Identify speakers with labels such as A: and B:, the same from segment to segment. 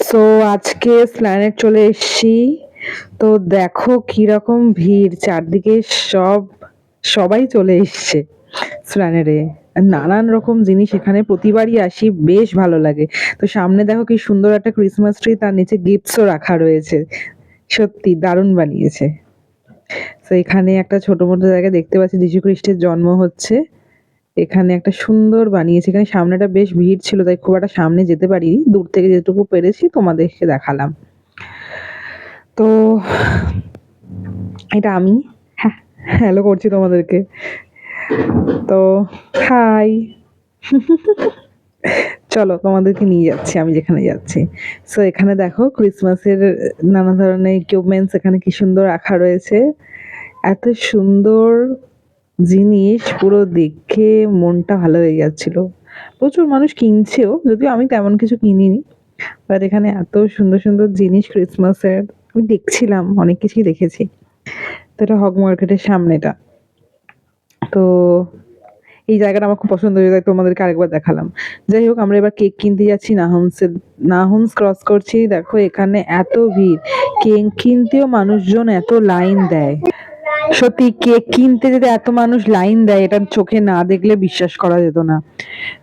A: So আজকে স্প্ল্যানেড চলে এসেছি। তো দেখো কিরকম ভিড় চারদিকে, সব সবাই চলে এসছে স্প্ল্যানেডে। নানান রকম জিনিস এখানে প্রতিবারই আসি, বেশ ভালো লাগে। তো সামনে দেখো কি সুন্দর একটা ক্রিসমাস ট্রি, তার নিচে গিফটসও রাখা রয়েছে। সত্যি দারুণ বানিয়েছে। তো এখানে একটা ছোট মোটো জায়গায় দেখতে পাচ্ছি যীশু খ্রিস্টের জন্ম হচ্ছে। এখানে একটা সুন্দর বানিয়েছে। এখানে সামনেটা বেশ ভিড় ছিল, তাই খুব একটা সামনে যেতে পারিনি। দূর থেকে যেটুকু পেরেছি তোমাদেরকে দেখালাম। তো এটা আমি হ্যাঁ হ্যালো করছি তোমাদেরকে। তো হাই, চলো তোমাদেরকে নিয়ে যাচ্ছি আমি যেখানে যাচ্ছি। সো এখানে দেখো ক্রিসমাসের নানা ধরনের ইকুইপমেন্টস এখানে কি সুন্দর রাখা রয়েছে। এত সুন্দর জিনিস, পুরো দেখে মনটা ভালো হয়ে যাচ্ছিল। প্রচুর মানুষ কিনছেও, যদিও আমি তেমন কিছু কিনিনি। বাট এখানে এত সুন্দর সুন্দর জিনিস ক্রিসমাসের আমি দেখছিলাম, অনেক কিছুই দেখেছি। তো এটা হগ মার্কেটের সামনেটা। তো এই জায়গাটা আমার খুব পছন্দ হয়েছে, তাই তোমাদেরকে আরেকবার দেখালাম। যাই হোক, আমরা এবার কেক কিনতে যাচ্ছি নাহুমস ক্রস করছি। দেখো এখানে এত ভিড়, কেক কিনতেও মানুষজন এত লাইন দেয়। সত্যি কেক কিনতে যদি এত মানুষ লাইন দেয়, এটা চোখে না দেখলে বিশ্বাস করা যেত না।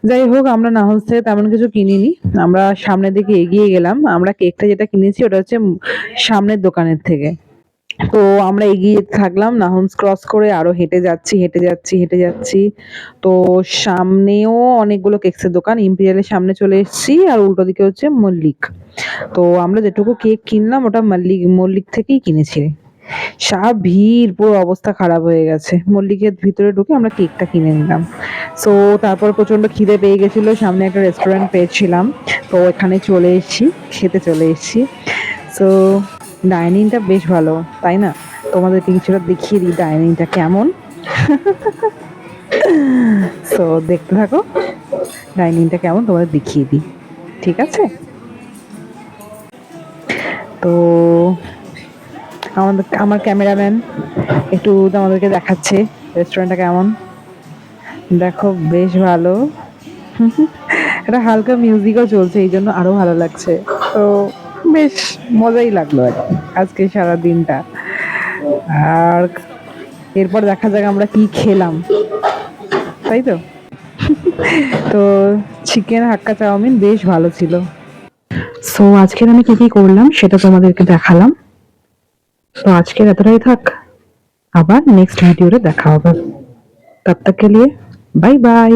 A: যাই হোক, আমরা নাহুমস থেকে তেমন কিছু কিনিনি। আমরা সামনের দিকে এগিয়ে গেলাম। আমরা কেকটা যেটা কিনেছি ওটা হচ্ছে সামনের দোকানের থেকে। তো আমরা এগিয়ে থাকলাম, নাহুমস ক্রস করে আরো হেঁটে যাচ্ছি হেঁটে যাচ্ছি হেঁটে যাচ্ছি। তো সামনেও অনেকগুলো কেকসের দোকান, ইম্পেরিয়ালের সামনে চলে এসেছি, আর উল্টো দিকে হচ্ছে মল্লিক। তো আমরা যেটুকু কেক কিনলাম ওটা মল্লিক মল্লিক থেকেই কিনেছি। সব ভিড়, পুরো অবস্থা খারাপ হয়ে গেছে। মল্লিকের ভিতরে ঢুকে আমরা কেকটা কিনে নিলাম। সো তারপর প্রচন্ড খিদে পেয়ে গেছিল, সামনে একটা রেস্টুরেন্ট পেয়েছিলাম, তো এখানে চলে এসেছি, খেতে চলে এসেছি। সো ডাইনিংটা বেশ ভালো, তাই না? তোমাদেরকে কিছুটা দেখিয়ে দিই ডাইনিংটা কেমন। সো দেখতে থাকো ডাইনিংটা কেমন, তোমাদের দেখিয়ে দিই, ঠিক আছে? তো আমার ক্যামেরাম্যান একটু আমাদেরকে দেখাচ্ছে রেস্টুরেন্টটা কেমন। দেখো বেশ ভালো। একটা হালকা মিউজিকও চলছে, এই জন্য আরো ভালো লাগছে। তো বেশ মজাই লাগলো আর কি আজকে সারা দিনটা। আর এরপর দেখা যাক আমরা কি খেলাম, তাই তো। তো চিকেন হাক্কা চাউমিন বেশ ভালো ছিল। সো আজকের আমি কি কি করলাম সেটা তোমাদেরকে দেখালাম। তো আজকের এতটাই থাক, আবার নেক্সট ভিডিওতে দেখা হবে। তব তক কে লিয়ে বাই বাই।